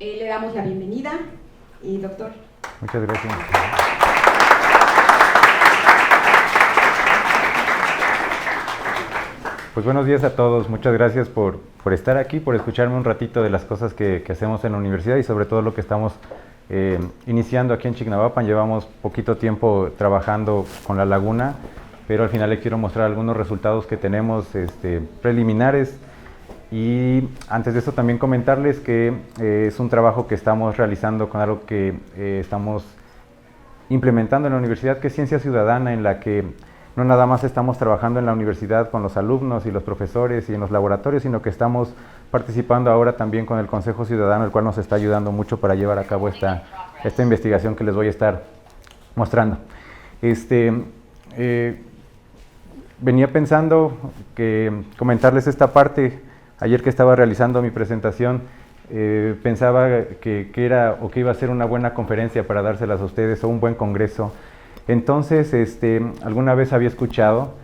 Le damos la bienvenida y doctor. Muchas gracias. Pues buenos días a todos, muchas gracias por estar aquí, por escucharme un ratito de las cosas que hacemos en la universidad y sobre todo lo que estamos iniciando aquí en Chignahuapan. Llevamos poquito tiempo trabajando con la laguna, pero al final les quiero mostrar algunos resultados que tenemos preliminares. Y antes de eso también comentarles que es un trabajo que estamos realizando con algo que estamos implementando en la universidad, que es Ciencia Ciudadana, en la que no nada más estamos trabajando en la universidad con los alumnos y los profesores y en los laboratorios, sino que estamos participando ahora también con el Consejo Ciudadano, el cual nos está ayudando mucho para llevar a cabo esta investigación que les voy a estar mostrando. Venía pensando que comentarles esta parte. Ayer que estaba realizando mi presentación, pensaba que era o que iba a ser una buena conferencia para dárselas a ustedes o un buen congreso. Entonces, alguna vez había escuchado,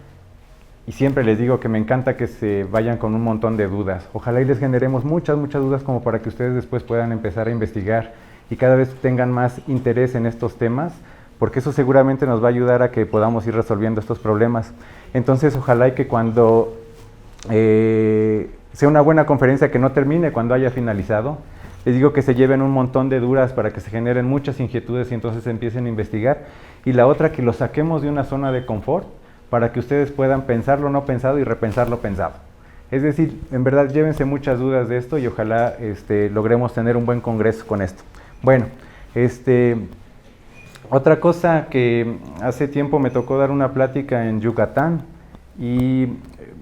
y siempre les digo que me encanta que se vayan con un montón de dudas. Ojalá y les generemos muchas dudas como para que ustedes después puedan empezar a investigar y cada vez tengan más interés en estos temas, porque eso seguramente nos va a ayudar a que podamos ir resolviendo estos problemas. Entonces, ojalá y que cuando sea una buena conferencia, que no termine cuando haya finalizado. Les digo que se lleven un montón de dudas para que se generen muchas inquietudes y entonces empiecen a investigar. Y la otra, que lo saquemos de una zona de confort para que ustedes puedan pensar lo no pensado y repensar lo pensado. Es decir, en verdad, llévense muchas dudas de esto y ojalá logremos tener un buen congreso con esto. Bueno, otra cosa, que hace tiempo me tocó dar una plática en Yucatán y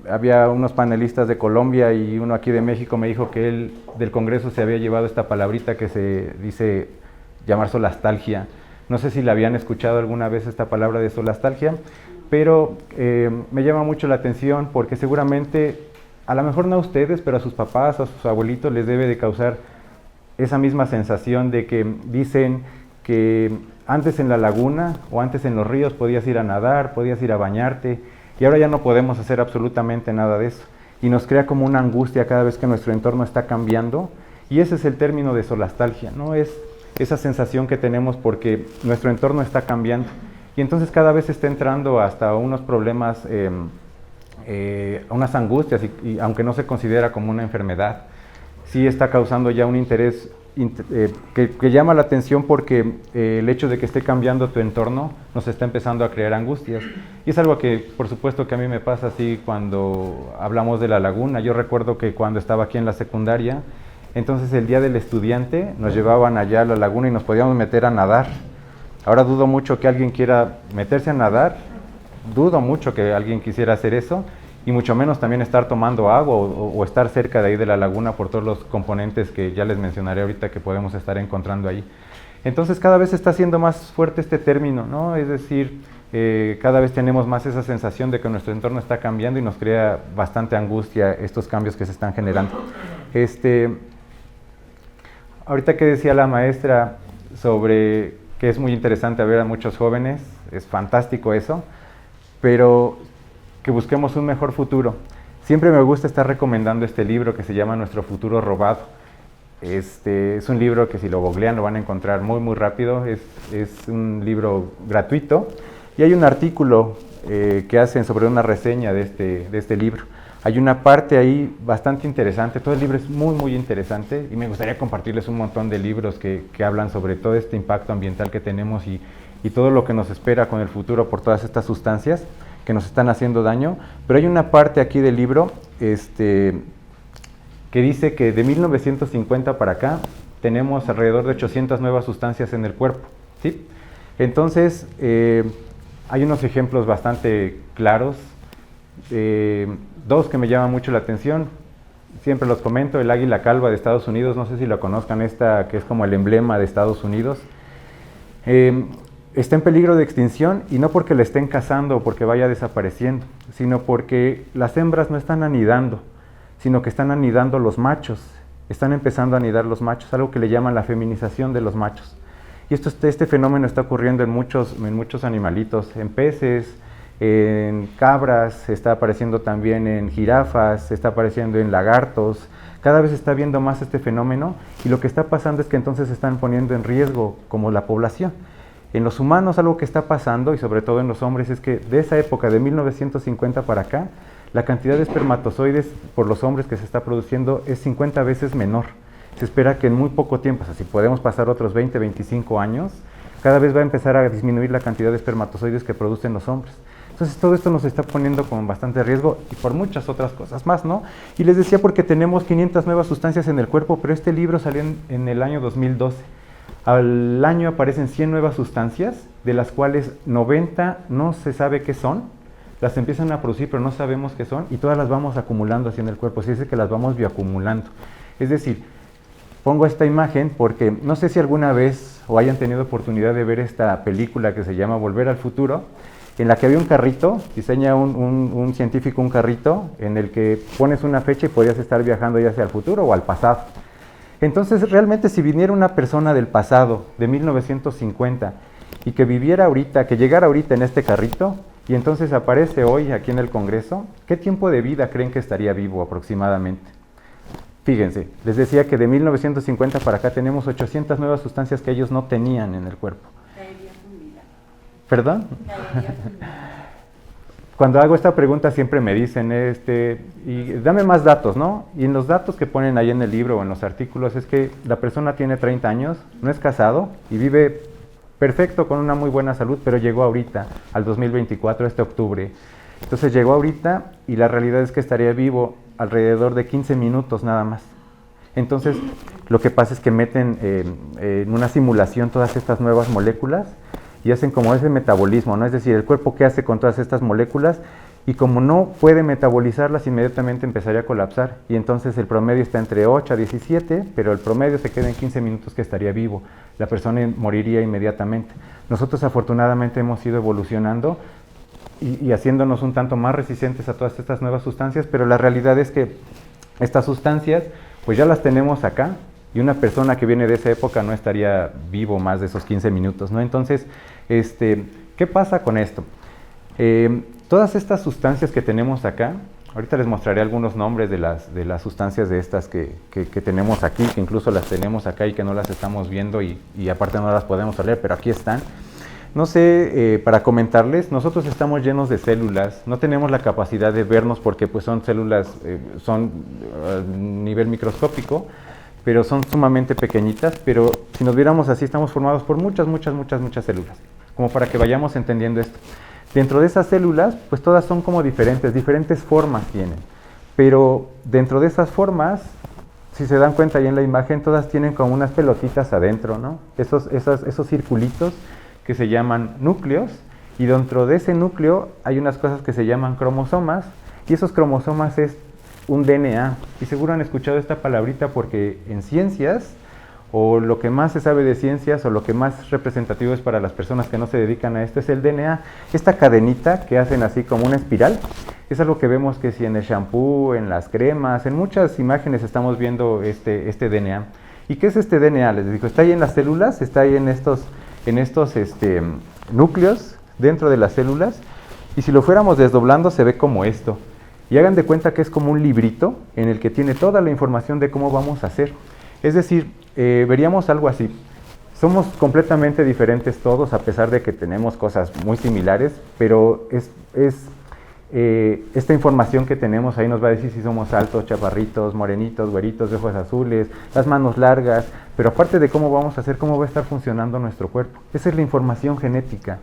había unos panelistas de Colombia y uno aquí de México. Me dijo que él del congreso se había llevado esta palabrita que se dice llamar solastalgia. No sé si la habían escuchado alguna vez esta palabra de solastalgia, pero me llama mucho la atención porque seguramente, a lo mejor no a ustedes, pero a sus papás, a sus abuelitos les debe de causar esa misma sensación de que dicen que antes en la laguna o antes en los ríos podías ir a nadar, podías ir a bañarte, y ahora ya no podemos hacer absolutamente nada de eso. Y nos crea como una angustia cada vez que nuestro entorno está cambiando. Y ese es el término de solastalgia, ¿no? Es esa sensación que tenemos porque nuestro entorno está cambiando. Y entonces cada vez está entrando hasta unos problemas, unas angustias, y aunque no se considera como una enfermedad, sí está causando ya un interés que llama la atención porque el hecho de que esté cambiando tu entorno nos está empezando a crear angustias. Y es algo que, por supuesto, que a mí me pasa así cuando hablamos de la laguna. Yo recuerdo que cuando estaba aquí en la secundaria, entonces el día del estudiante nos llevaban allá a la laguna y nos podíamos meter a nadar. Ahora dudo mucho que alguien quiera meterse a nadar, dudo mucho que alguien quisiera hacer eso, y mucho menos también estar tomando agua o estar cerca de ahí de la laguna por todos los componentes que ya les mencionaré ahorita que podemos estar encontrando ahí. Entonces cada vez está siendo más fuerte este término, ¿no? Es decir, cada vez tenemos más esa sensación de que nuestro entorno está cambiando y nos crea bastante angustia estos cambios que se están generando. Ahorita que decía la maestra sobre que es muy interesante ver a muchos jóvenes, es fantástico eso, pero que busquemos un mejor futuro. Siempre me gusta estar recomendando este libro que se llama Nuestro futuro robado. Es un libro que si lo googlean lo van a encontrar muy rápido. Es un libro gratuito y hay un artículo que hacen sobre una reseña de este libro. Hay una parte ahí bastante interesante. Todo el libro es muy interesante y me gustaría compartirles un montón de libros que hablan sobre todo este impacto ambiental que tenemos y todo lo que nos espera con el futuro por todas estas sustancias que nos están haciendo daño. Pero hay una parte aquí del libro que dice que de 1950 para acá tenemos alrededor de 800 nuevas sustancias en el cuerpo, ¿sí? Entonces, hay unos ejemplos bastante claros, dos que me llaman mucho la atención, siempre los comento. El águila calva de Estados Unidos, no sé si lo conozcan, esta que es como el emblema de Estados Unidos. Está en peligro de extinción, y no porque la estén cazando o porque vaya desapareciendo, sino porque las hembras no están anidando, sino que están anidando los machos, están empezando a anidar los machos, algo que le llaman la feminización de los machos. Y este fenómeno está ocurriendo en muchos animalitos, en peces, en cabras, se está apareciendo también en jirafas, se está apareciendo en lagartos. Cada vez se está viendo más este fenómeno y lo que está pasando es que entonces se están poniendo en riesgo como la población. En los humanos algo que está pasando, y sobre todo en los hombres, es que de esa época, de 1950 para acá, la cantidad de espermatozoides por los hombres que se está produciendo es 50 veces menor. Se espera que en muy poco tiempo, o sea, si podemos pasar otros 20, 25 años, cada vez va a empezar a disminuir la cantidad de espermatozoides que producen los hombres. Entonces todo esto nos está poniendo con bastante riesgo y por muchas otras cosas más, ¿no? Y les decía porque tenemos 500 nuevas sustancias en el cuerpo, pero este libro salió en el año 2012. Al año aparecen 100 nuevas sustancias, de las cuales 90 no se sabe qué son, las empiezan a producir pero no sabemos qué son y todas las vamos acumulando así en el cuerpo, se dice que las vamos bioacumulando. Es decir, pongo esta imagen porque no sé si alguna vez o hayan tenido oportunidad de ver esta película que se llama Volver al Futuro, en la que había un carrito, diseña un científico un carrito en el que pones una fecha y podrías estar viajando ya sea al futuro o al pasado. Entonces realmente si viniera una persona del pasado, de 1950, y que viviera ahorita, que llegara ahorita en este carrito, y entonces aparece hoy aquí en el Congreso, ¿qué tiempo de vida creen que estaría vivo aproximadamente? Fíjense, les decía que de 1950 para acá tenemos 800 nuevas sustancias que ellos no tenían en el cuerpo. ¿Perdón? Cuando hago esta pregunta siempre me dicen, y dame más datos, ¿no? Y en los datos que ponen ahí en el libro o en los artículos es que la persona tiene 30 años, no es casado y vive perfecto con una muy buena salud, pero llegó ahorita, al 2024, este octubre. Entonces llegó ahorita y la realidad es que estaría vivo alrededor de 15 minutos nada más. Entonces lo que pasa es que meten en una simulación todas estas nuevas moléculas y hacen como ese metabolismo, ¿no? Es decir, el cuerpo qué hace con todas estas moléculas y como no puede metabolizarlas, inmediatamente empezaría a colapsar y entonces el promedio está entre 8 a 17, pero el promedio se queda en 15 minutos que estaría vivo. La persona moriría inmediatamente. Nosotros afortunadamente hemos ido evolucionando y haciéndonos un tanto más resistentes a todas estas nuevas sustancias, pero la realidad es que estas sustancias pues ya las tenemos acá y una persona que viene de esa época no estaría vivo más de esos 15 minutos, ¿no? Entonces, ¿qué pasa con esto? Todas estas sustancias que tenemos acá, ahorita les mostraré algunos nombres de las sustancias de estas que tenemos aquí, que incluso las tenemos acá y que no las estamos viendo y aparte no las podemos oler, pero aquí están. No sé, para comentarles, nosotros estamos llenos de células, no tenemos la capacidad de vernos porque pues son células, son a nivel microscópico, pero son sumamente pequeñitas, pero si nos viéramos así, estamos formados por muchas células, como para que vayamos entendiendo esto. Dentro de esas células, pues todas son como diferentes formas tienen, pero dentro de esas formas, si se dan cuenta ahí en la imagen, todas tienen como unas pelotitas adentro, ¿no? Esos circulitos que se llaman núcleos, y dentro de ese núcleo hay unas cosas que se llaman cromosomas, y esos cromosomas es un DNA, y seguro han escuchado esta palabrita porque en ciencias, o lo que más se sabe de ciencias, o lo que más representativo es para las personas que no se dedican a esto, es el DNA. Esta cadenita que hacen así como una espiral, es algo que vemos que si en el shampoo, en las cremas, en muchas imágenes estamos viendo este DNA. ¿Y qué es este DNA? Les digo, está ahí en las células, está ahí en estos núcleos dentro de las células, y si lo fuéramos desdoblando se ve como esto. Y hagan de cuenta que es como un librito en el que tiene toda la información de cómo vamos a hacer. Es decir, veríamos algo así. Somos completamente diferentes todos, a pesar de que tenemos cosas muy similares, pero esta información que tenemos ahí nos va a decir si somos altos, chaparritos, morenitos, güeritos, de ojos azules, las manos largas, pero aparte de cómo vamos a hacer, cómo va a estar funcionando nuestro cuerpo. Esa es la información genética.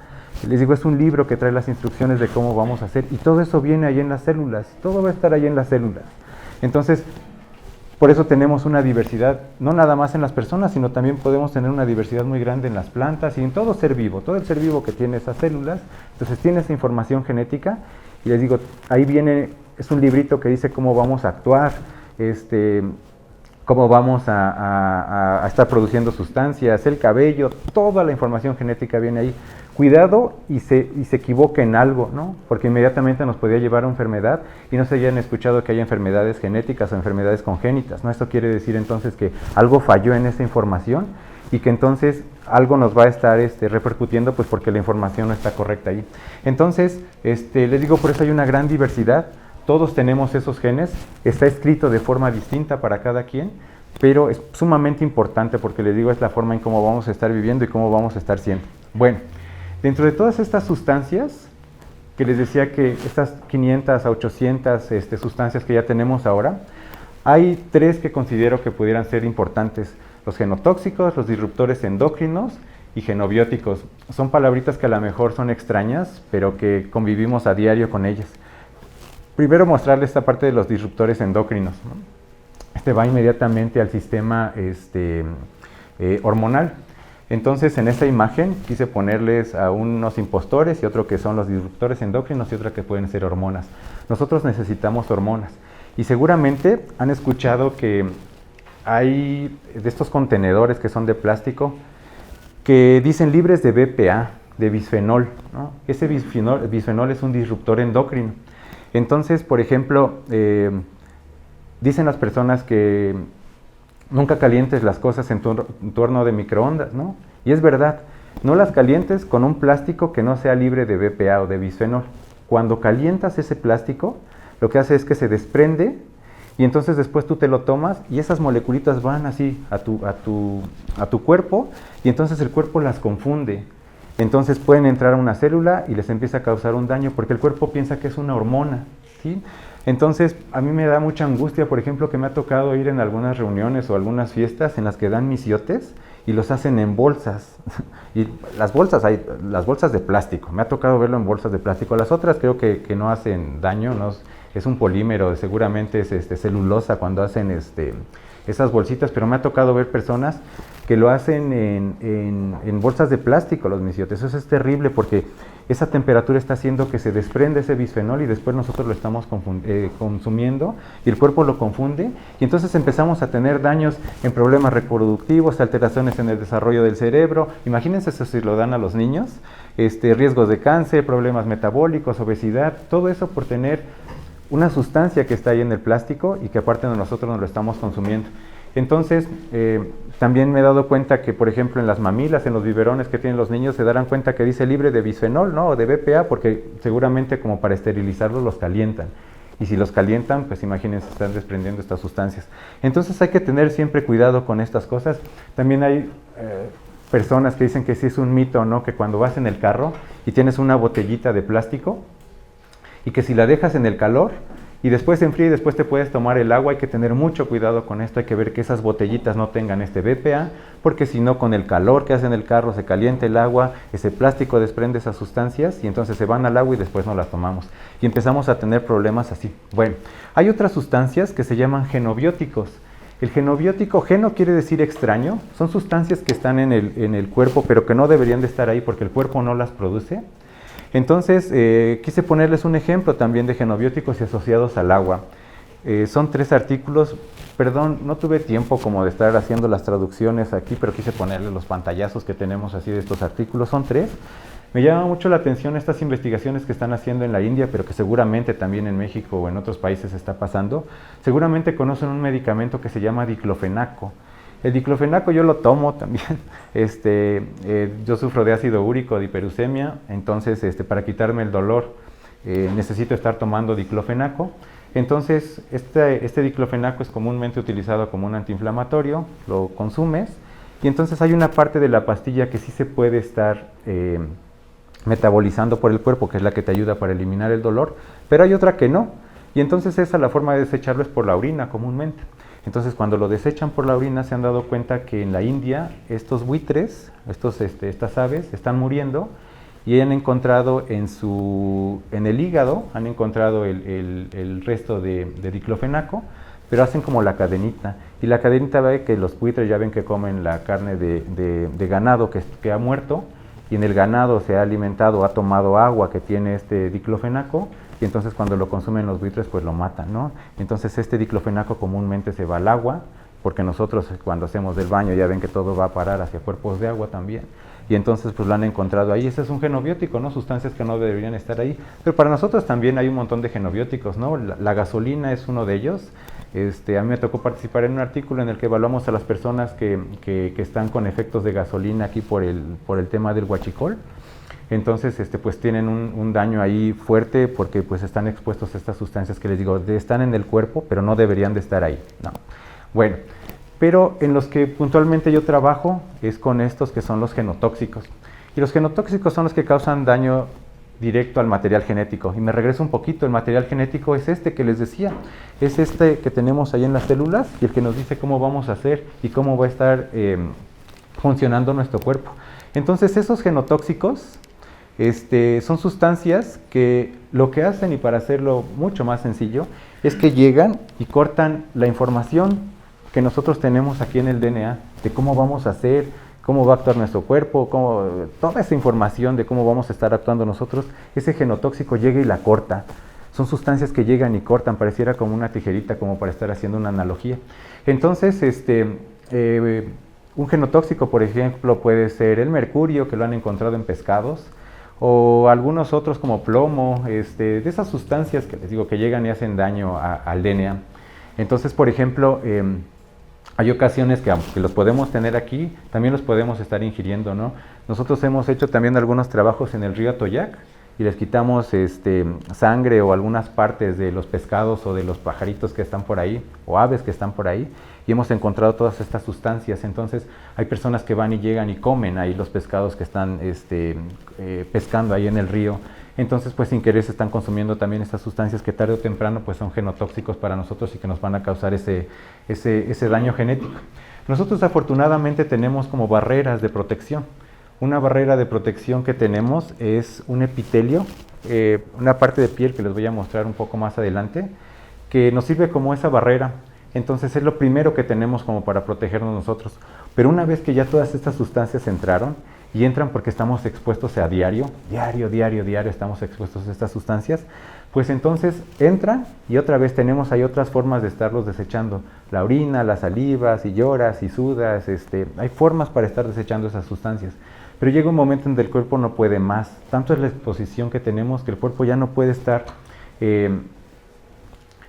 Les digo, es un libro que trae las instrucciones de cómo vamos a hacer y todo eso viene ahí en las células, todo va a estar ahí en las células. Entonces, por eso tenemos una diversidad, no nada más en las personas, sino también podemos tener una diversidad muy grande en las plantas y en todo ser vivo que tiene esas células. Entonces tiene esa información genética y les digo, ahí viene, es un librito que dice cómo vamos a actuar, cómo vamos a estar produciendo sustancias, el cabello, toda la información genética viene ahí. Cuidado y se equivoca en algo, ¿no? Porque inmediatamente nos podría llevar a una enfermedad y no se hayan escuchado que hay enfermedades genéticas o enfermedades congénitas, ¿no? Esto quiere decir entonces que algo falló en esa información y que entonces algo nos va a estar repercutiendo, pues porque la información no está correcta ahí. Entonces, les digo, por eso hay una gran diversidad. Todos tenemos esos genes, está escrito de forma distinta para cada quien, pero es sumamente importante porque les digo, es la forma en cómo vamos a estar viviendo y cómo vamos a estar siendo. Bueno, dentro de todas estas sustancias, que les decía que estas 500 a 800 sustancias que ya tenemos ahora, hay 3 que considero que pudieran ser importantes: los genotóxicos, los disruptores endócrinos y genobióticos. Son palabritas que a lo mejor son extrañas, pero que convivimos a diario con ellas. Primero mostrarles esta parte de los disruptores endocrinos, ¿no? Va inmediatamente al sistema hormonal. Entonces, en esta imagen quise ponerles a unos impostores y otro que son los disruptores endocrinos y otra que pueden ser hormonas. Nosotros necesitamos hormonas. Y seguramente han escuchado que hay de estos contenedores que son de plástico que dicen libres de BPA, de bisfenol, ¿no? Ese bisfenol es un disruptor endocrino. Entonces, por ejemplo, dicen las personas que nunca calientes las cosas en tu horno de microondas, ¿no? Y es verdad, no las calientes con un plástico que no sea libre de BPA o de bisfenol. Cuando calientas ese plástico, lo que hace es que se desprende y entonces después tú te lo tomas y esas moleculitas van así a tu cuerpo y entonces el cuerpo las confunde. Entonces pueden entrar a una célula y les empieza a causar un daño porque el cuerpo piensa que es una hormona, ¿sí? Entonces a mí me da mucha angustia, por ejemplo, que me ha tocado ir en algunas reuniones o algunas fiestas en las que dan misiotes y los hacen en bolsas. Y las bolsas de plástico, me ha tocado verlo en bolsas de plástico. Las otras creo que no hacen daño, no es un polímero, seguramente es celulosa cuando hacen esas bolsitas, pero me ha tocado ver personas que lo hacen en bolsas de plástico, los misiotes. Eso es terrible porque esa temperatura está haciendo que se desprende ese bisfenol y después nosotros lo estamos consumiendo y el cuerpo lo confunde y entonces empezamos a tener daños en problemas reproductivos, alteraciones en el desarrollo del cerebro. Imagínense eso si lo dan a los niños, riesgos de cáncer, problemas metabólicos, obesidad, todo eso por tener una sustancia que está ahí en el plástico y que aparte de nosotros nos lo estamos consumiendo. Entonces, también me he dado cuenta que, por ejemplo, en las mamilas, en los biberones que tienen los niños, se darán cuenta que dice libre de bisfenol, ¿no? O de BPA, porque seguramente como para esterilizarlos los calientan. Y si los calientan, pues imagínense, están desprendiendo estas sustancias. Entonces hay que tener siempre cuidado con estas cosas. También hay personas que dicen que sí es un mito, ¿no? Que cuando vas en el carro y tienes una botellita de plástico y que si la dejas en el calor y después se enfría y después te puedes tomar el agua, hay que tener mucho cuidado con esto, hay que ver que esas botellitas no tengan BPA, porque si no con el calor que hace en el carro se calienta el agua, ese plástico desprende esas sustancias y entonces se van al agua y después no las tomamos y empezamos a tener problemas así. Bueno, hay otras sustancias que se llaman genobióticos. El genobiótico, geno quiere decir extraño, son sustancias que están en el cuerpo pero que no deberían de estar ahí porque el cuerpo no las produce. Entonces, quise ponerles un ejemplo también de genobióticos y asociados al agua. Son 3 artículos, perdón, no tuve tiempo como de estar haciendo las traducciones aquí, pero quise ponerles los pantallazos que tenemos así de estos artículos, son 3. Me llama mucho la atención estas investigaciones que están haciendo en la India, pero que seguramente también en México o en otros países está pasando. Seguramente conocen un medicamento que se llama diclofenaco. El diclofenaco yo lo tomo también, yo sufro de ácido úrico, de hiperuricemia, entonces para quitarme el dolor necesito estar tomando diclofenaco. Entonces este diclofenaco es comúnmente utilizado como un antiinflamatorio, lo consumes y entonces hay una parte de la pastilla que sí se puede estar metabolizando por el cuerpo, que es la que te ayuda para eliminar el dolor, pero hay otra que no, y entonces esa la forma de desecharlo es por la orina comúnmente. Entonces, cuando lo desechan por la orina, se han dado cuenta que en la India estos buitres, estas aves, están muriendo y han encontrado en el hígado, han encontrado el resto de diclofenaco, pero hacen como la cadenita. Y la cadenita ve que los buitres ya ven que comen la carne de ganado que ha muerto, y en el ganado se ha alimentado, ha tomado agua que tiene este diclofenaco, y entonces cuando lo consumen los buitres pues lo matan, ¿no? Entonces este diclofenaco comúnmente se va al agua, porque nosotros cuando hacemos del baño ya ven que todo va a parar hacia cuerpos de agua también, y entonces pues lo han encontrado ahí. Ese es un genobiótico, ¿no? Sustancias que no deberían estar ahí, pero para nosotros también hay un montón de genobióticos, ¿no? La gasolina es uno de ellos, A mí me tocó participar en un artículo en el que evaluamos a las personas que están con efectos de gasolina aquí por el tema del huachicol. Entonces, pues tienen un daño ahí fuerte porque pues están expuestos a estas sustancias que les digo, están en el cuerpo, pero no deberían de estar ahí. No. Bueno, pero en los que puntualmente yo trabajo es con estos que son los genotóxicos. Y los genotóxicos son los que causan daño directo al material genético. Y me regreso un poquito, el material genético es este que les decía, es este que tenemos ahí en las células y el que nos dice cómo vamos a hacer y cómo va a estar funcionando nuestro cuerpo. Entonces esos genotóxicos son sustancias que lo que hacen, y para hacerlo mucho más sencillo, es que llegan y cortan la información que nosotros tenemos aquí en el DNA, de cómo vamos a hacer, cómo va a actuar nuestro cuerpo, toda esa información de cómo vamos a estar actuando nosotros, ese genotóxico llega y la corta. Son sustancias que llegan y cortan, pareciera como una tijerita, como para estar haciendo una analogía. Entonces, un genotóxico, por ejemplo, puede ser el mercurio, que lo han encontrado en pescados, o algunos otros como plomo, de esas sustancias que les digo que llegan y hacen daño al DNA. Entonces, por ejemplo, hay ocasiones que aunque los podemos tener aquí, también los podemos estar ingiriendo, ¿no? Nosotros hemos hecho también algunos trabajos en el río Atoyac y les quitamos sangre o algunas partes de los pescados o de los pajaritos que están por ahí, o aves que están por ahí, y hemos encontrado todas estas sustancias. Entonces hay personas que van y llegan y comen ahí los pescados que están pescando ahí en el río. Entonces, pues sin querer se están consumiendo también estas sustancias que tarde o temprano pues son genotóxicos para nosotros y que nos van a causar ese daño genético. Nosotros afortunadamente tenemos como barreras de protección. Una barrera de protección que tenemos es un epitelio, una parte de piel que les voy a mostrar un poco más adelante, que nos sirve como esa barrera. Entonces es lo primero que tenemos como para protegernos nosotros. Pero una vez que ya todas estas sustancias entraron, y entran porque estamos expuestos a diario estamos expuestos a estas sustancias, pues entonces entran y otra vez tenemos ahí otras formas de estarlos desechando. La orina, la saliva, si lloras, si sudas, hay formas para estar desechando esas sustancias. Pero llega un momento en que el cuerpo no puede más. Tanto es la exposición que tenemos que el cuerpo ya no puede estar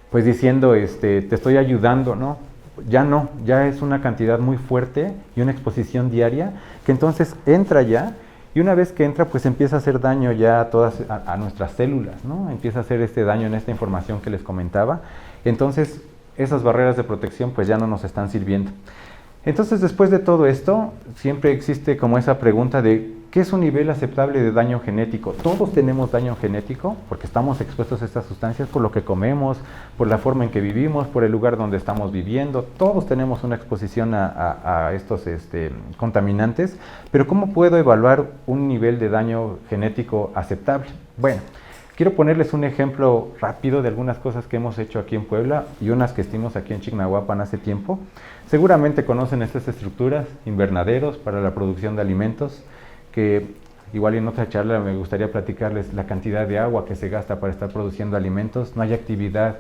pues diciendo, te estoy ayudando, ¿no? Ya es una cantidad muy fuerte y una exposición diaria que entonces entra ya, y una vez que entra pues empieza a hacer daño ya a nuestras células, ¿no? Empieza a hacer este daño en esta información que les comentaba. Entonces esas barreras de protección pues ya no nos están sirviendo. Entonces, después de todo esto, siempre existe como esa pregunta de ¿qué es un nivel aceptable de daño genético? Todos tenemos daño genético porque estamos expuestos a estas sustancias por lo que comemos, por la forma en que vivimos, por el lugar donde estamos viviendo. Todos tenemos una exposición a estos contaminantes, pero ¿cómo puedo evaluar un nivel de daño genético aceptable? Bueno, quiero ponerles un ejemplo rápido de algunas cosas que hemos hecho aquí en Puebla y unas que hicimos aquí en Chignahuapan hace tiempo. Seguramente conocen estas estructuras, invernaderos para la producción de alimentos, que igual en otra charla me gustaría platicarles la cantidad de agua que se gasta para estar produciendo alimentos. No hay actividad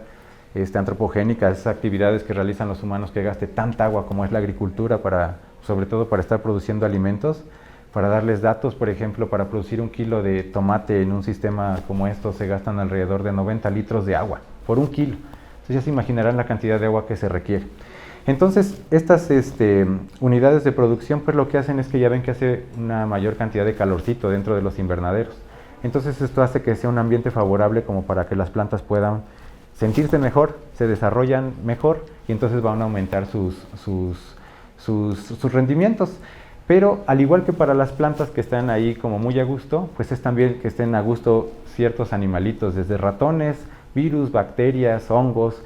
antropogénica, esas actividades que realizan los humanos que gaste tanta agua como es la agricultura, sobre todo para estar produciendo alimentos. Para darles datos, por ejemplo, para producir 1 kilo de tomate en un sistema como estos se gastan alrededor de 90 litros de agua por 1 kilo. Entonces ya se imaginarán la cantidad de agua que se requiere. Entonces, estas unidades de producción, pues lo que hacen es que ya ven que hace una mayor cantidad de calorcito dentro de los invernaderos. Entonces esto hace que sea un ambiente favorable como para que las plantas puedan sentirse mejor, se desarrollan mejor y entonces van a aumentar sus rendimientos. Pero al igual que para las plantas que están ahí como muy a gusto, pues es también que estén a gusto ciertos animalitos, desde ratones, virus, bacterias, hongos.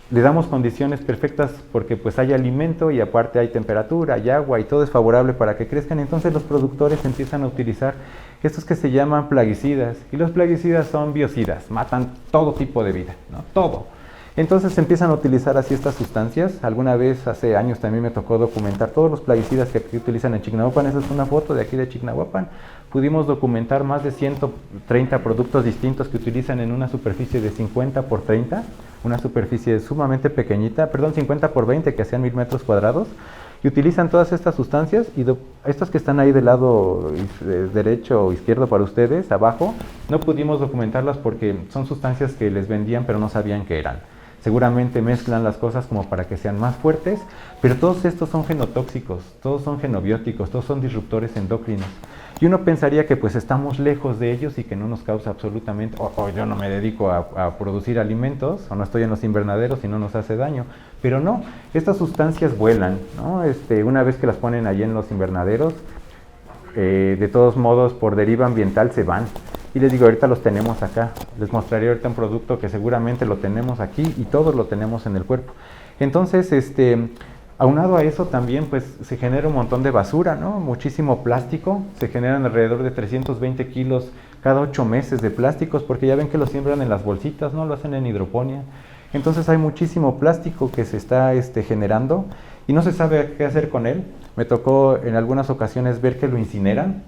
Le damos condiciones perfectas porque pues hay alimento y aparte hay temperatura, hay agua y todo es favorable para que crezcan. Entonces los productores empiezan a utilizar estos que se llaman plaguicidas, y los plaguicidas son biocidas, matan todo tipo de vida, ¿no? Todo. Entonces empiezan a utilizar así estas sustancias. Alguna vez, hace años, también me tocó documentar todos los plaguicidas que aquí utilizan en Chignahuapan. Esa es una foto de aquí de Chignahuapan. Pudimos documentar más de 130 productos distintos que utilizan en una superficie de 50 por 30, una superficie sumamente pequeñita, 50 por 20, que hacían 1000 metros cuadrados, y utilizan todas estas sustancias, y estas que están ahí del lado derecho o izquierdo para ustedes, abajo, no pudimos documentarlas porque son sustancias que les vendían pero no sabían qué eran. seguramente mezclan las cosas como para que sean más fuertes, pero todos estos son genotóxicos, todos son genobióticos, todos son disruptores endocrinos. Y uno pensaría que pues estamos lejos de ellos y que no nos causa absolutamente, o yo no me dedico a producir alimentos, o no estoy en los invernaderos y no nos hace daño. Pero no, estas sustancias vuelan, ¿no? Una vez que las ponen allí en los invernaderos, de todos modos por deriva ambiental se van. Y les digo, ahorita los tenemos acá. Les mostraré ahorita un producto que seguramente lo tenemos aquí y todos lo tenemos en el cuerpo. Entonces, aunado a eso también pues se genera un montón de basura, ¿no? Muchísimo plástico, se generan alrededor de 320 kilos cada 8 meses de plásticos, porque ya ven que lo siembran en las bolsitas, ¿no? Lo hacen en hidroponía. Entonces hay muchísimo plástico que se está generando y no se sabe qué hacer con él. Me tocó en algunas ocasiones ver que lo incineran.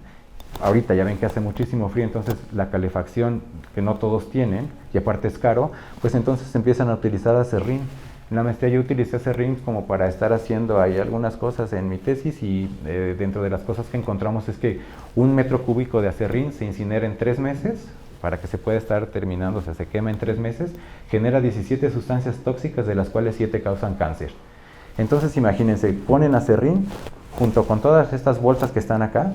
Ahorita ya ven que hace muchísimo frío, entonces la calefacción que no todos tienen, y aparte es caro, pues entonces empiezan a utilizar aserrín. En la maestría yo utilicé aserrín como para estar haciendo ahí algunas cosas en mi tesis y dentro de las cosas que encontramos es que 1 metro cúbico de aserrín se incinera en 3 meses, para que se pueda estar terminando, o sea, se quema en 3 meses, genera 17 sustancias tóxicas, de las cuales 7 causan cáncer. Entonces imagínense, ponen aserrín junto con todas estas bolsas que están acá,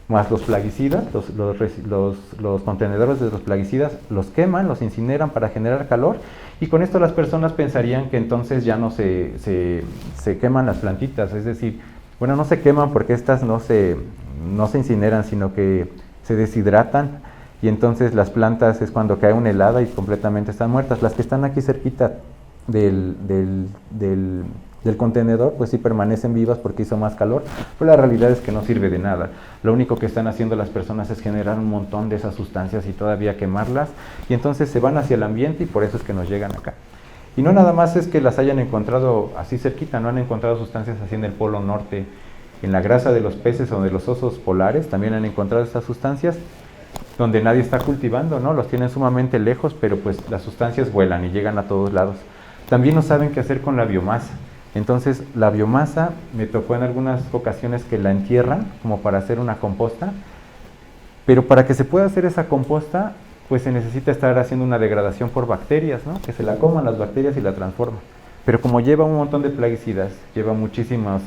más los plaguicidas, los contenedores de los plaguicidas, los queman, los incineran para generar calor, y con esto las personas pensarían que entonces ya no se queman las plantitas, es decir, bueno, no se queman porque estas no se incineran, sino que se deshidratan, y entonces las plantas es cuando cae una helada y completamente están muertas. Las que están aquí cerquita del contenedor, pues sí permanecen vivas porque hizo más calor, pero la realidad es que no sirve de nada. Lo único que están haciendo las personas es generar un montón de esas sustancias y todavía quemarlas, y entonces se van hacia el ambiente y por eso es que nos llegan acá. Y no nada más es que las hayan encontrado así cerquita, no han encontrado sustancias así en el Polo Norte, en la grasa de los peces o de los osos polares, también han encontrado estas sustancias, donde nadie está cultivando, ¿no? Los tienen sumamente lejos, pero pues las sustancias vuelan y llegan a todos lados. También no saben qué hacer con la biomasa. Entonces, la biomasa, me tocó en algunas ocasiones que la entierran como para hacer una composta, pero para que se pueda hacer esa composta, pues se necesita estar haciendo una degradación por bacterias, ¿no? Que se la coman las bacterias y la transforman. Pero como lleva un montón de plaguicidas, lleva muchísimos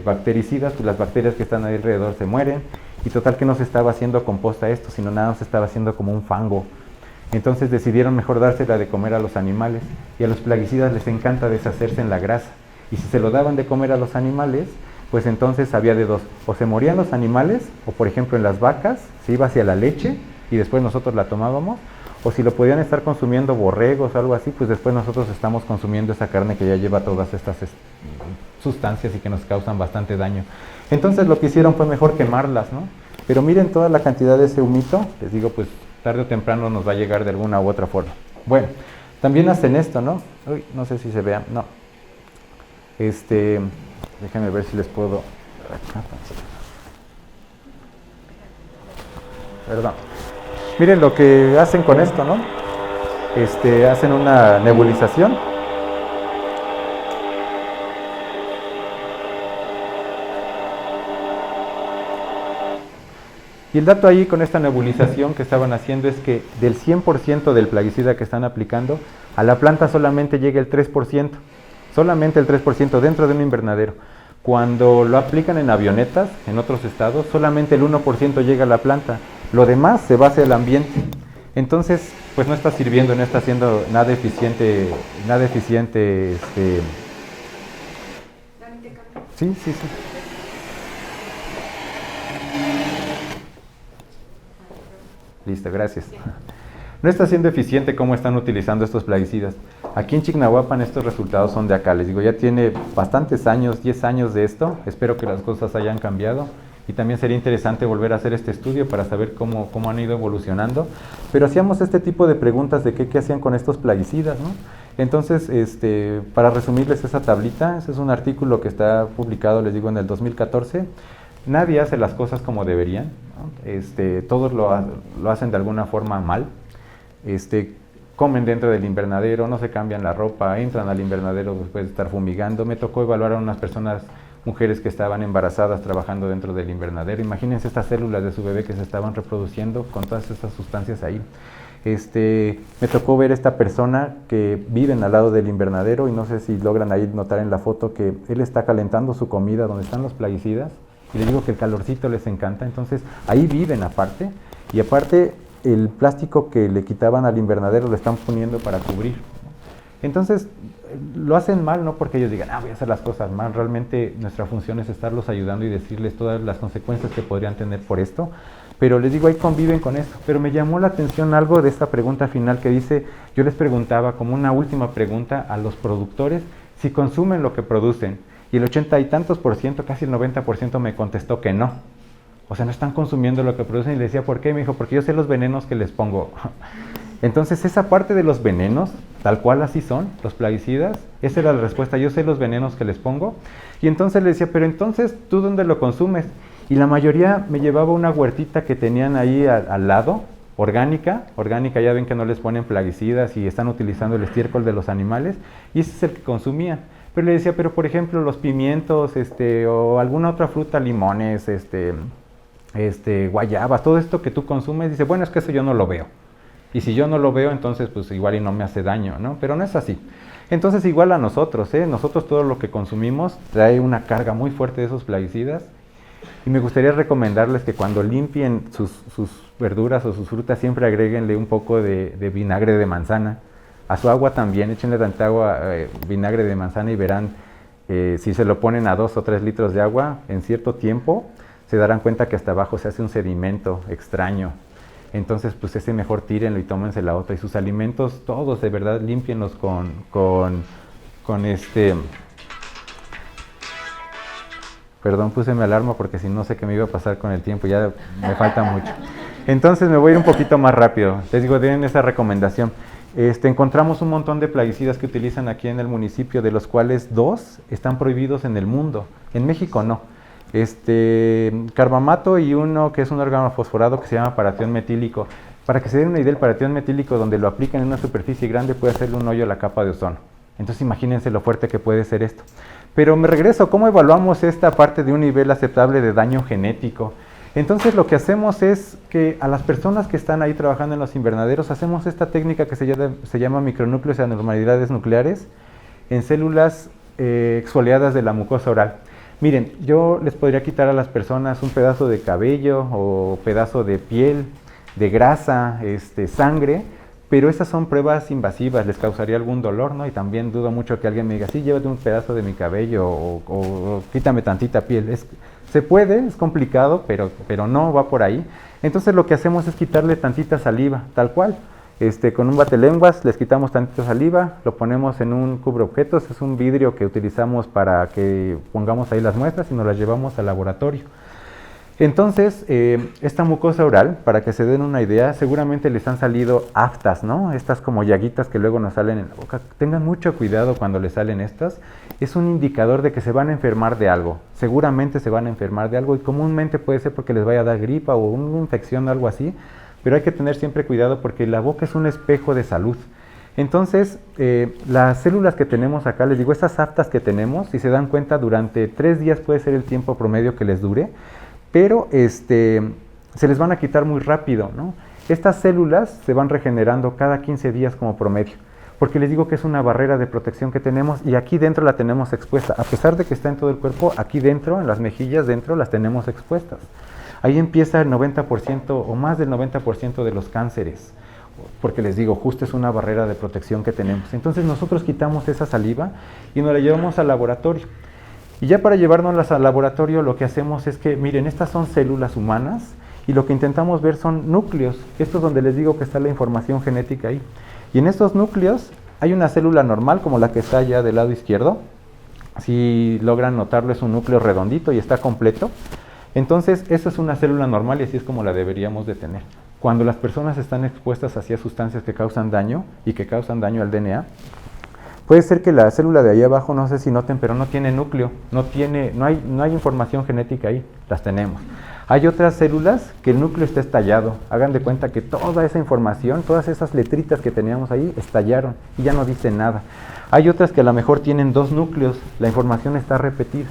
bactericidas, pues las bacterias que están ahí alrededor se mueren, y total que no se estaba haciendo composta esto, sino nada, se estaba haciendo como un fango. Entonces decidieron mejor dársela de comer a los animales, y a los plaguicidas les encanta deshacerse en la grasa. Y si se lo daban de comer a los animales, pues entonces había de dos: o se morían los animales, o por ejemplo en las vacas se iba hacia la leche y después nosotros la tomábamos, o si lo podían estar consumiendo borregos o algo así, pues después nosotros estamos consumiendo esa carne que ya lleva todas estas sustancias y que nos causan bastante daño. Entonces lo que hicieron fue mejor quemarlas, ¿no? Pero miren toda la cantidad de ese humito, les digo, pues tarde o temprano nos va a llegar de alguna u otra forma. Bueno, también hacen esto, ¿no? Uy, no sé si se vean, no. Déjenme ver si les puedo... Perdón. Miren lo que hacen con esto, ¿no? Hacen una nebulización. Y el dato ahí con esta nebulización que estaban haciendo es que del 100% del plaguicida que están aplicando, a la planta solamente llega el 3%. Solamente el 3% dentro de un invernadero. Cuando lo aplican en avionetas, en otros estados, solamente el 1% llega a la planta. Lo demás se va hacia el ambiente. Entonces, pues no está sirviendo, no está haciendo nada eficiente, Sí. Listo, gracias. No está siendo eficiente cómo están utilizando estos plaguicidas. Aquí en Chignahuapan estos resultados son de acá. Les digo, ya tiene bastantes años, 10 años de esto. Espero que las cosas hayan cambiado. Y también sería interesante volver a hacer este estudio para saber cómo han ido evolucionando. Pero hacíamos este tipo de preguntas de qué hacían con estos plaguicidas, ¿no? Entonces, para resumirles esa tablita, ese es un artículo que está publicado, les digo, en el 2014. Nadie hace las cosas como deberían, ¿no? Todos lo hacen de alguna forma mal. Comen dentro del invernadero, no se cambian la ropa, entran al invernadero después de estar fumigando. Me tocó evaluar a unas personas, mujeres que estaban embarazadas trabajando dentro del invernadero. Imagínense estas células de su bebé que se estaban reproduciendo con todas estas sustancias ahí. Me tocó ver esta persona que viven al lado del invernadero y no sé si logran ahí notar en la foto que él está calentando su comida donde están los plaguicidas y les digo que el calorcito les encanta, entonces ahí viven aparte y aparte el plástico que le quitaban al invernadero lo están poniendo para cubrir. Entonces lo hacen mal, no porque ellos digan, voy a hacer las cosas mal, realmente nuestra función es estarlos ayudando y decirles todas las consecuencias que podrían tener por esto, pero les digo, ahí conviven con esto. Pero me llamó la atención algo de esta pregunta final que dice, yo les preguntaba como una última pregunta a los productores si consumen lo que producen, y el 80 y tantos por ciento, casi el 90% me contestó que no. O sea, no están consumiendo lo que producen, y le decía, ¿por qué? Me dijo, porque yo sé los venenos que les pongo. Entonces, esa parte de los venenos, tal cual así son, los plaguicidas, esa era la respuesta, yo sé los venenos que les pongo. Y entonces le decía, pero entonces, ¿tú dónde lo consumes? Y la mayoría me llevaba una huertita que tenían ahí al lado, orgánica, ya ven que no les ponen plaguicidas y están utilizando el estiércol de los animales, y ese es el que consumían. Pero le decía, pero por ejemplo, los pimientos, o alguna otra fruta, limones, guayabas, todo esto que tú consumes, dice, bueno, es que eso yo no lo veo. Y si yo no lo veo, entonces pues igual y no me hace daño, ¿no? Pero no es así. Entonces igual a nosotros, nosotros todo lo que consumimos trae una carga muy fuerte de esos plaguicidas. Y me gustaría recomendarles que cuando limpien sus verduras o sus frutas, siempre agréguenle un poco de vinagre de manzana. A su agua también, échenle tanta agua, vinagre de manzana y verán, si se lo ponen a 2 o 3 litros de agua, en cierto tiempo, se darán cuenta que hasta abajo se hace un sedimento extraño. Entonces, pues ese mejor tírenlo y tómense la otra. Y sus alimentos, todos de verdad, límpienlos Perdón, puse mi alarma porque si no sé qué me iba a pasar con el tiempo, ya me falta mucho. Entonces me voy a ir un poquito más rápido. Les digo, den esa recomendación. Encontramos un montón de plaguicidas que utilizan aquí en el municipio, de los cuales 2 están prohibidos en el mundo. En México no. Carbamato y uno que es un organofosforado que se llama paratión metílico. Para que se den una idea, el paratión metílico, donde lo aplican en una superficie grande, puede hacerle un hoyo a la capa de ozono. Entonces imagínense lo fuerte que puede ser esto. Pero me regreso, ¿cómo evaluamos esta parte de un nivel aceptable de daño genético? Entonces lo que hacemos es que a las personas que están ahí trabajando en los invernaderos, hacemos esta técnica que se llama micronúcleos y anormalidades nucleares en células exfoliadas de la mucosa oral. Miren, yo les podría quitar a las personas un pedazo de cabello o pedazo de piel, de grasa, sangre, pero esas son pruebas invasivas, les causaría algún dolor, ¿no? Y también dudo mucho que alguien me diga, sí, llévate un pedazo de mi cabello o quítame tantita piel. Se puede, es complicado, pero no va por ahí. Entonces lo que hacemos es quitarle tantita saliva, tal cual. Con un batelenguas les quitamos tantita saliva, lo ponemos en un cubreobjetos, es un vidrio que utilizamos para que pongamos ahí las muestras y nos las llevamos al laboratorio. Entonces, esta mucosa oral, para que se den una idea, seguramente les han salido aftas, ¿no? Estas como llaguitas que luego nos salen en la boca. Tengan mucho cuidado cuando les salen estas. Es un indicador de que se van a enfermar de algo. Seguramente se van a enfermar de algo y comúnmente puede ser porque les vaya a dar gripa o una infección o algo así. Pero hay que tener siempre cuidado porque la boca es un espejo de salud. Entonces, las células que tenemos acá, les digo, estas aftas que tenemos, si se dan cuenta, durante 3 días puede ser el tiempo promedio que les dure. Pero se les van a quitar muy rápido, ¿no? Estas células se van regenerando cada 15 días como promedio, porque les digo que es una barrera de protección que tenemos y aquí dentro la tenemos expuesta. A pesar de que está en todo el cuerpo, aquí dentro, en las mejillas dentro, las tenemos expuestas. Ahí empieza el 90% o más del 90% de los cánceres, porque les digo, justo es una barrera de protección que tenemos. Entonces nosotros quitamos esa saliva y nos la llevamos al laboratorio. Y ya para llevárnoslas al laboratorio lo que hacemos es que, miren, estas son células humanas y lo que intentamos ver son núcleos. Esto es donde les digo que está la información genética ahí. Y en estos núcleos hay una célula normal como la que está allá del lado izquierdo. Si logran notarlo, es un núcleo redondito y está completo. Entonces, esa es una célula normal y así es como la deberíamos de tener. Cuando las personas están expuestas hacia sustancias que causan daño y que causan daño al DNA, puede ser que la célula de ahí abajo, no sé si noten, pero no tiene núcleo, no hay información genética ahí, las tenemos. Hay otras células que el núcleo está estallado. Hagan de cuenta que toda esa información, todas esas letritas que teníamos ahí, estallaron y ya no dicen nada. Hay otras que a lo mejor tienen 2 núcleos, la información está repetida.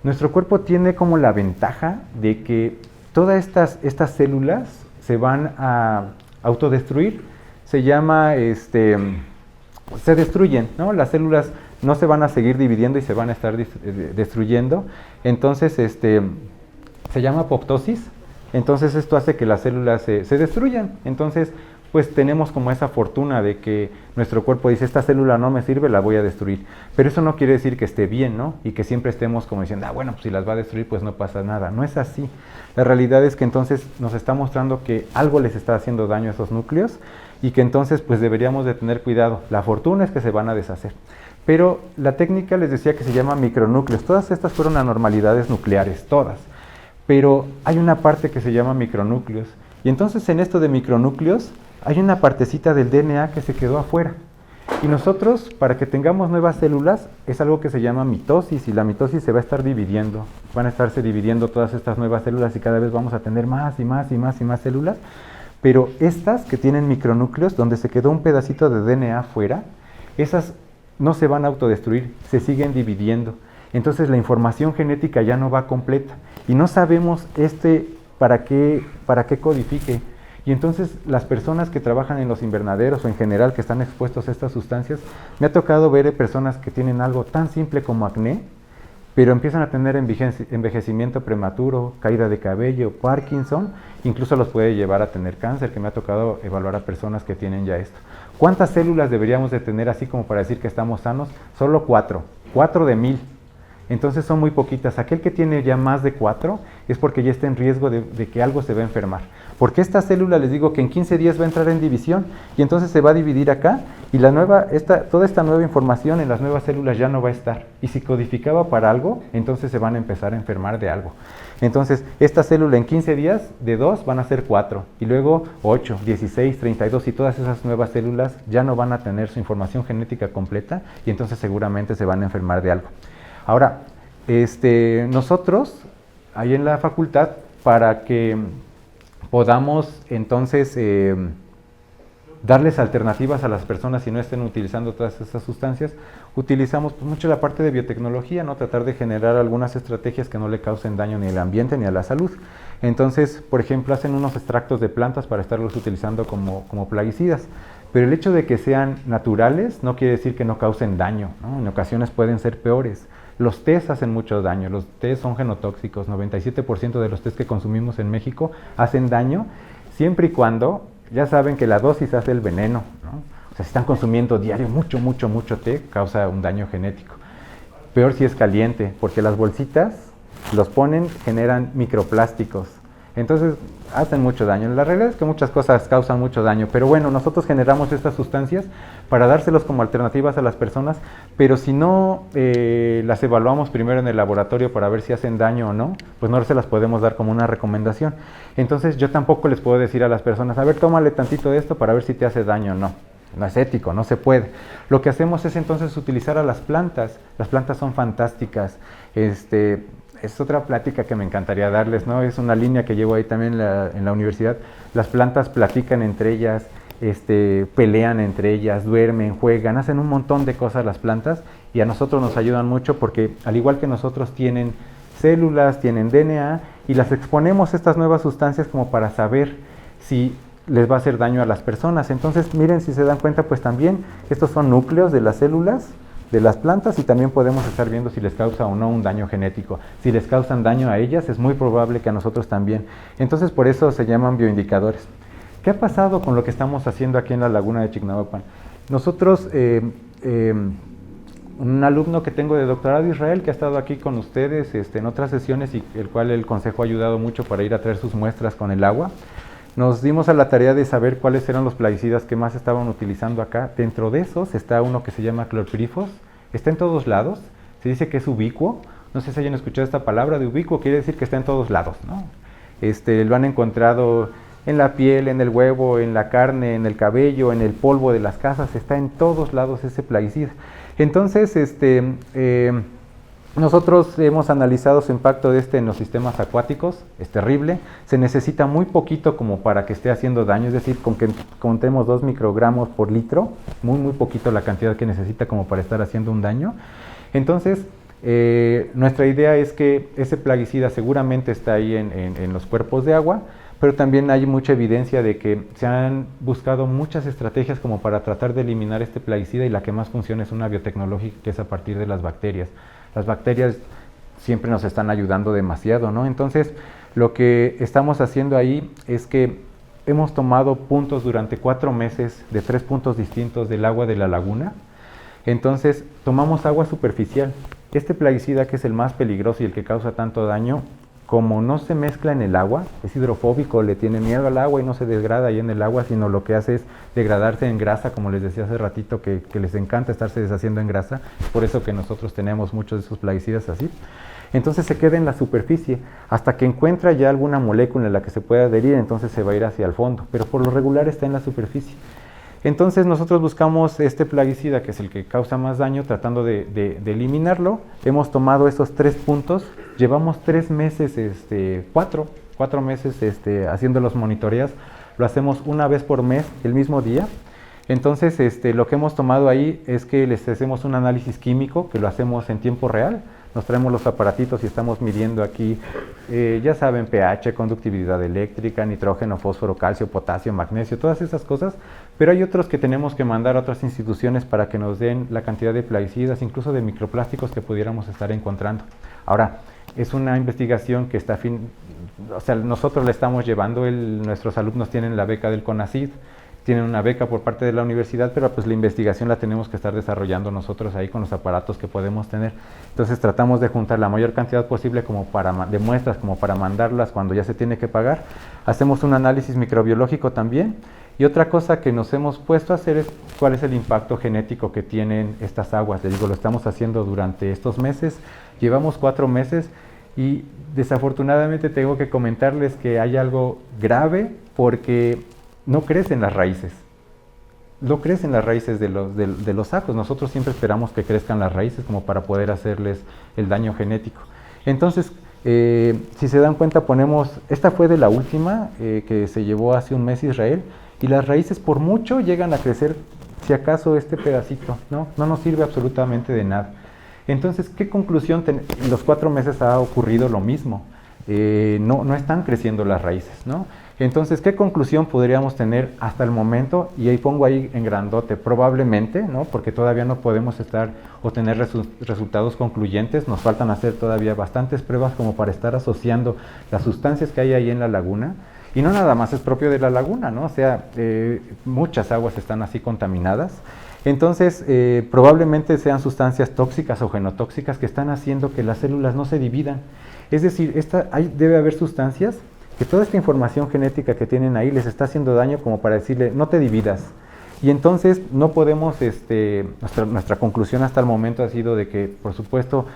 Nuestro cuerpo tiene como la ventaja de que todas estas células se van a autodestruir se llama, se destruyen, ¿no? Las células no se van a seguir dividiendo y se van a estar destruyendo. Entonces, se llama apoptosis. Entonces, esto hace que las células se destruyan. Entonces, pues tenemos como esa fortuna de que nuestro cuerpo dice, esta célula no me sirve, la voy a destruir. Pero eso no quiere decir que esté bien, ¿no? Y que siempre estemos como diciendo, bueno, pues si las va a destruir, pues no pasa nada. No es así. La realidad es que entonces nos está mostrando que algo les está haciendo daño a esos núcleos y que entonces pues deberíamos de tener cuidado. La fortuna es que se van a deshacer. Pero la técnica les decía que se llama micronúcleos. Todas estas fueron anormalidades nucleares, todas. Pero hay una parte que se llama micronúcleos. Y entonces en esto de micronúcleos hay una partecita del DNA que se quedó afuera. Y nosotros, para que tengamos nuevas células, es algo que se llama mitosis, y la mitosis se va a estar dividiendo. Van a estarse dividiendo todas estas nuevas células y cada vez vamos a tener más y más y más y más células. Pero estas que tienen micronúcleos, donde se quedó un pedacito de DNA afuera, esas no se van a autodestruir, se siguen dividiendo. Entonces la información genética ya no va completa. Y no sabemos para qué codifique. Y entonces las personas que trabajan en los invernaderos o en general que están expuestos a estas sustancias, me ha tocado ver personas que tienen algo tan simple como acné, pero empiezan a tener envejecimiento prematuro, caída de cabello, Parkinson, incluso los puede llevar a tener cáncer, que me ha tocado evaluar a personas que tienen ya esto. ¿Cuántas células deberíamos de tener así como para decir que estamos sanos? Solo 4 de 1000. Entonces son muy poquitas. Aquel que tiene ya más de 4 es porque ya está en riesgo de que algo se va a enfermar. Porque esta célula, les digo que en 15 días va a entrar en división y entonces se va a dividir acá y toda esta nueva información en las nuevas células ya no va a estar. Y si codificaba para algo, entonces se van a empezar a enfermar de algo. Entonces, esta célula en 15 días de 2 van a ser 4 y luego 8, 16, 32 y todas esas nuevas células ya no van a tener su información genética completa y entonces seguramente se van a enfermar de algo. Ahora, nosotros, ahí en la facultad, para que podamos entonces darles alternativas a las personas si no estén utilizando todas estas sustancias, utilizamos pues, mucho la parte de biotecnología, ¿no? Tratar de generar algunas estrategias que no le causen daño ni al ambiente ni a la salud. Entonces, por ejemplo, hacen unos extractos de plantas para estarlos utilizando como plaguicidas. Pero el hecho de que sean naturales no quiere decir que no causen daño, ¿no? En ocasiones pueden ser peores. Los tés hacen mucho daño, los tés son genotóxicos, 97% de los tés que consumimos en México hacen daño, siempre y cuando, ya saben que la dosis hace el veneno, ¿no? O sea, si están consumiendo diario mucho té, causa un daño genético. Peor si es caliente, porque las bolsitas los ponen, generan microplásticos. Entonces hacen mucho daño. La realidad es que muchas cosas causan mucho daño, pero bueno, nosotros generamos estas sustancias para dárselos como alternativas a las personas, pero si no las evaluamos primero en el laboratorio para ver si hacen daño o no, pues no se las podemos dar como una recomendación. Entonces yo tampoco les puedo decir a las personas, a ver, tómale tantito de esto para ver si te hace daño o no. No es ético, no se puede. Lo que hacemos es entonces utilizar a las plantas. Las plantas son fantásticas. Es otra plática que me encantaría darles, ¿no? Es una línea que llevo ahí también en la universidad. Las plantas platican entre ellas, pelean entre ellas, duermen, juegan, hacen un montón de cosas las plantas y a nosotros nos ayudan mucho porque al igual que nosotros tienen células, tienen DNA y las exponemos a estas nuevas sustancias como para saber si les va a hacer daño a las personas. Entonces, miren, si se dan cuenta, pues también estos son núcleos de las células de las plantas y también podemos estar viendo si les causa o no un daño genético. Si les causan daño a ellas, es muy probable que a nosotros también. Entonces, por eso se llaman bioindicadores. ¿Qué ha pasado con lo que estamos haciendo aquí en la laguna de Chignahuapan? Nosotros, un alumno que tengo de doctorado, Israel, que ha estado aquí con ustedes en otras sesiones y el cual el consejo ha ayudado mucho para ir a traer sus muestras con el agua, nos dimos a la tarea de saber cuáles eran los plaguicidas que más estaban utilizando acá. Dentro de esos está uno que se llama clorpirifos, está en todos lados, se dice que es ubicuo, no sé si hayan escuchado esta palabra de ubicuo, quiere decir que está en todos lados, ¿no? Lo han encontrado en la piel, en el huevo, en la carne, en el cabello, en el polvo de las casas, está en todos lados ese plaguicida. Entonces, nosotros hemos analizado su impacto en los sistemas acuáticos, es terrible, se necesita muy poquito como para que esté haciendo daño, es decir, con que contemos 2 microgramos por litro, muy poquito la cantidad que necesita como para estar haciendo un daño. Entonces, nuestra idea es que ese plaguicida seguramente está ahí en los cuerpos de agua, pero también hay mucha evidencia de que se han buscado muchas estrategias como para tratar de eliminar este plaguicida, y la que más funciona es una biotecnológica, que es a partir de las bacterias. Las bacterias siempre nos están ayudando demasiado, ¿no? Entonces, lo que estamos haciendo ahí es que hemos tomado puntos durante 4 meses de 3 puntos distintos del agua de la laguna. Entonces, tomamos agua superficial. Este plaguicida, que es el más peligroso y el que causa tanto daño, como no se mezcla en el agua, es hidrofóbico, le tiene miedo al agua y no se degrada ahí en el agua, sino lo que hace es degradarse en grasa, como les decía hace ratito, que les encanta estarse deshaciendo en grasa, por eso que nosotros tenemos muchos de esos plaguicidas así. Entonces se queda en la superficie, hasta que encuentra ya alguna molécula en la que se pueda adherir, entonces se va a ir hacia el fondo, pero por lo regular está en la superficie. Entonces nosotros buscamos este plaguicida, que es el que causa más daño, tratando de eliminarlo. Hemos tomado esos 3 puntos, llevamos 3 meses, 4 meses haciendo los monitoreos, lo hacemos una vez por mes, el mismo día. Entonces lo que hemos tomado ahí es que les hacemos un análisis químico, que lo hacemos en tiempo real. Nos traemos los aparatitos y estamos midiendo aquí, ya saben, pH, conductividad eléctrica, nitrógeno, fósforo, calcio, potasio, magnesio, todas esas cosas, pero hay otros que tenemos que mandar a otras instituciones para que nos den la cantidad de plaguicidas, incluso de microplásticos que pudiéramos estar encontrando. Ahora, es una investigación que está o sea, nosotros la estamos llevando, nuestros alumnos tienen la beca del CONACYT, tienen una beca por parte de la universidad, pero pues la investigación la tenemos que estar desarrollando nosotros ahí con los aparatos que podemos tener. Entonces tratamos de juntar la mayor cantidad posible de muestras como para mandarlas cuando ya se tiene que pagar. Hacemos un análisis microbiológico también, y otra cosa que nos hemos puesto a hacer es cuál es el impacto genético que tienen estas aguas. Les digo, lo estamos haciendo durante estos meses, llevamos 4 meses, y desafortunadamente tengo que comentarles que hay algo grave, porque no crecen las raíces. No crecen las raíces de los ajos. Nosotros siempre esperamos que crezcan las raíces como para poder hacerles el daño genético. Entonces, si se dan cuenta, esta fue de la última que se llevó hace un mes Israel, y las raíces por mucho llegan a crecer, si acaso este pedacito, no nos sirve absolutamente de nada. Entonces, ¿qué conclusión? En los 4 meses ha ocurrido lo mismo. No están creciendo las raíces, ¿no? Entonces, ¿qué conclusión podríamos tener hasta el momento? Y ahí pongo ahí en grandote, probablemente, ¿no? Porque todavía no podemos obtener resultados concluyentes, nos faltan hacer todavía bastantes pruebas como para estar asociando las sustancias que hay ahí en la laguna, y no nada más es propio de la laguna, ¿no? O sea, muchas aguas están así contaminadas. Entonces, probablemente sean sustancias tóxicas o genotóxicas que están haciendo que las células no se dividan. Es decir, debe haber sustancias que toda esta información genética que tienen ahí les está haciendo daño como para decirle, no te dividas. Y entonces no podemos, nuestra conclusión hasta el momento ha sido de que, por supuesto,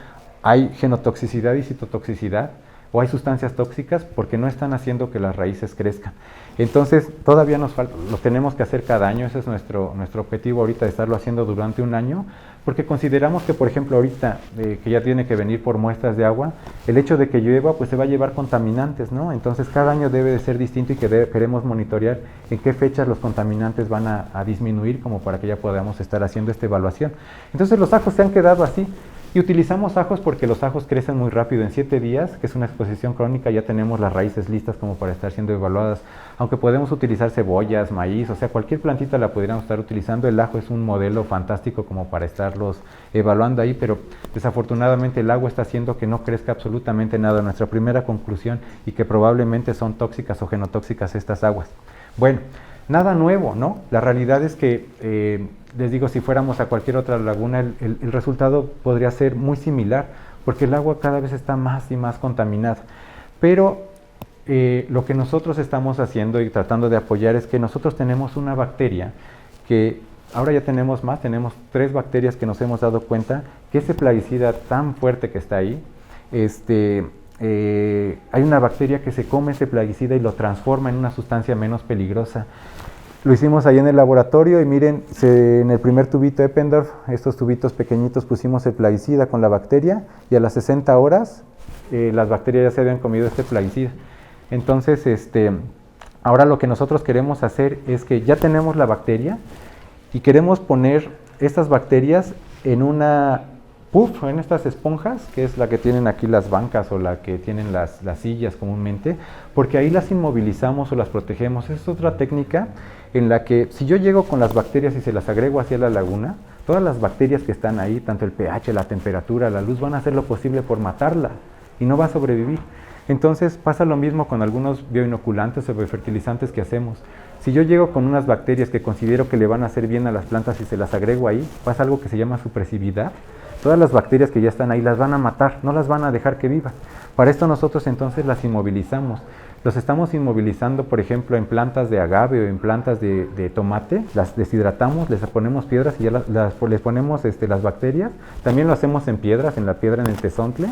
hay genotoxicidad y citotoxicidad, o hay sustancias tóxicas porque no están haciendo que las raíces crezcan. Entonces, todavía nos falta, lo tenemos que hacer cada año, ese es nuestro objetivo ahorita, de estarlo haciendo durante un año, porque consideramos que, por ejemplo, ahorita que ya tiene que venir por muestras de agua, el hecho de que llueva, pues se va a llevar contaminantes, ¿no? Entonces, cada año debe de ser distinto, y queremos monitorear en qué fechas los contaminantes van a disminuir, como para que ya podamos estar haciendo esta evaluación. Entonces, los ajos se han quedado así. Y utilizamos ajos porque los ajos crecen muy rápido. En 7 días, que es una exposición crónica, ya tenemos las raíces listas como para estar siendo evaluadas. Aunque podemos utilizar cebollas, maíz, o sea, cualquier plantita la podríamos estar utilizando. El ajo es un modelo fantástico como para estarlos evaluando ahí, pero desafortunadamente el agua está haciendo que no crezca absolutamente nada. Nuestra primera conclusión, y que probablemente son tóxicas o genotóxicas estas aguas. Bueno, nada nuevo, ¿no? La realidad es que, les digo, si fuéramos a cualquier otra laguna, el resultado podría ser muy similar, porque el agua cada vez está más y más contaminada. Pero lo que nosotros estamos haciendo y tratando de apoyar es que nosotros tenemos una bacteria que ahora ya tenemos 3 bacterias que nos hemos dado cuenta que ese plaguicida tan fuerte que está ahí, hay una bacteria que se come ese plaguicida y lo transforma en una sustancia menos peligrosa. Lo hicimos ahí en el laboratorio, y miren, en el primer tubito Eppendorf, estos tubitos pequeñitos, pusimos el plaguicida con la bacteria, y a las 60 horas las bacterias ya se habían comido este plaguicida. Entonces, ahora lo que nosotros queremos hacer es que ya tenemos la bacteria, y queremos poner estas bacterias en una puff, en estas esponjas, que es la que tienen aquí las bancas o la que tienen las sillas comúnmente, porque ahí las inmovilizamos o las protegemos. Es otra técnica en la que si yo llego con las bacterias y se las agrego hacia la laguna, todas las bacterias que están ahí, tanto el pH, la temperatura, la luz, van a hacer lo posible por matarla y no va a sobrevivir. Entonces pasa lo mismo con algunos bioinoculantes o biofertilizantes que hacemos. Si yo llego con unas bacterias que considero que le van a hacer bien a las plantas y se las agrego ahí, pasa algo que se llama supresividad. Todas las bacterias que ya están ahí las van a matar, no las van a dejar que vivan. Para esto nosotros entonces las inmovilizamos. Los estamos inmovilizando, por ejemplo, en plantas de agave o en plantas de tomate, las deshidratamos, les ponemos piedras y ya les ponemos las bacterias. También lo hacemos en piedras, en la piedra, en el tezontle,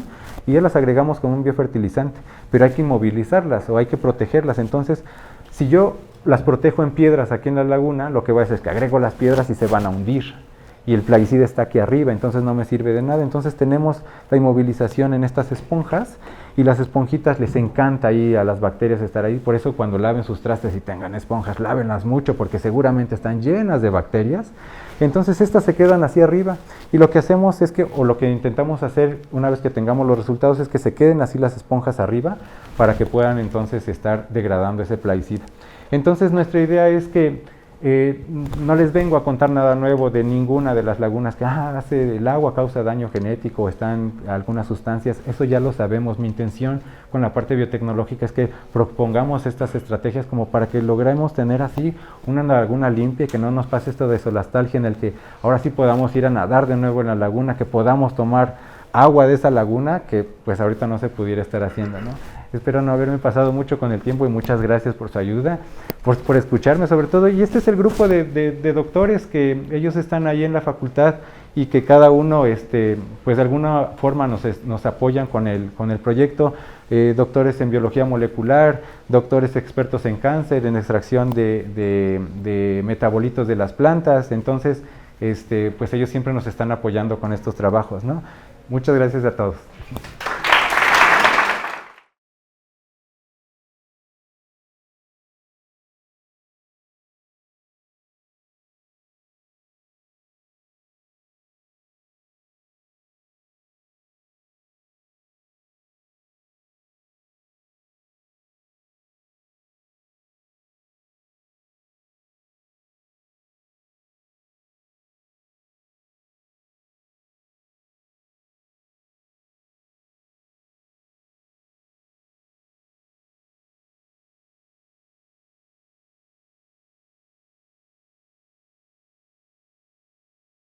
y ya las agregamos como un biofertilizante. Pero hay que inmovilizarlas o hay que protegerlas. Entonces, si yo las protejo en piedras aquí en la laguna, lo que voy a hacer es que agrego las piedras y se van a hundir. Y el plaguicida está aquí arriba, entonces no me sirve de nada. Entonces tenemos la inmovilización en estas esponjas y las esponjitas les encanta ahí a las bacterias estar ahí. Por eso cuando laven sus trastes y tengan esponjas, lávenlas mucho porque seguramente están llenas de bacterias. Entonces estas se quedan así arriba y lo que hacemos es que, o lo que intentamos hacer una vez que tengamos los resultados, es que se queden así las esponjas arriba para que puedan entonces estar degradando ese plaguicida. Entonces nuestra idea es que no les vengo a contar nada nuevo de ninguna de las lagunas que el agua causa daño genético o están algunas sustancias, eso ya lo sabemos. Mi intención con la parte biotecnológica es que propongamos estas estrategias como para que logremos tener así una laguna limpia y que no nos pase esto de solastalgia en el que ahora sí podamos ir a nadar de nuevo en la laguna, que podamos tomar agua de esa laguna que pues ahorita no se pudiera estar haciendo, ¿no? Espero no haberme pasado mucho con el tiempo y muchas gracias por su ayuda, por escucharme sobre todo. Y este es el grupo de doctores que ellos están ahí en la facultad y que cada uno pues de alguna forma nos apoyan con el proyecto. Doctores en biología molecular, doctores expertos en cáncer, en extracción de metabolitos de las plantas. Entonces pues ellos siempre nos están apoyando con estos trabajos, ¿no? Muchas gracias a todos.